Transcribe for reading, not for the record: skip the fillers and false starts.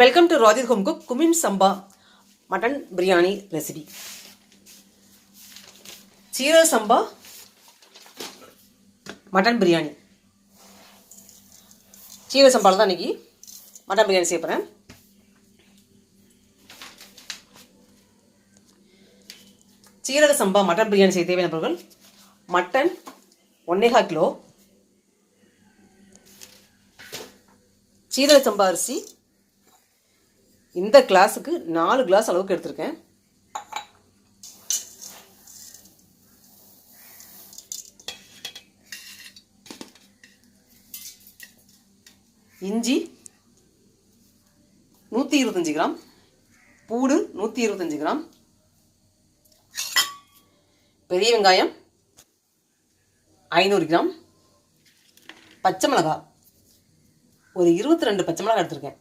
Welcome to Rajith home cook cumin Samba mutton biryani recipe. சீரக சம்பா mutton biryani. சீரக சம்பாவில் தான் இன்றைக்கி மட்டன் பிரியாணி செய்ய போகிறேன். சீரக சம்பா மட்டன் பிரியாணி செய்ய தேவையான பொருட்கள்: மட்டன் 1.25 கிலோ, சீரக சம்பா அரிசி இந்த கிளாஸுக்கு 4 கிளாஸ் அளவுக்கு எடுத்திருக்கேன். இஞ்சி 125 கிராம், பூடு 125 கிராம், பெரிய வெங்காயம் 500 கிராம், பச்சை மிளகாய் ஒரு 22 பச்சை மிளகாய் எடுத்திருக்கேன்.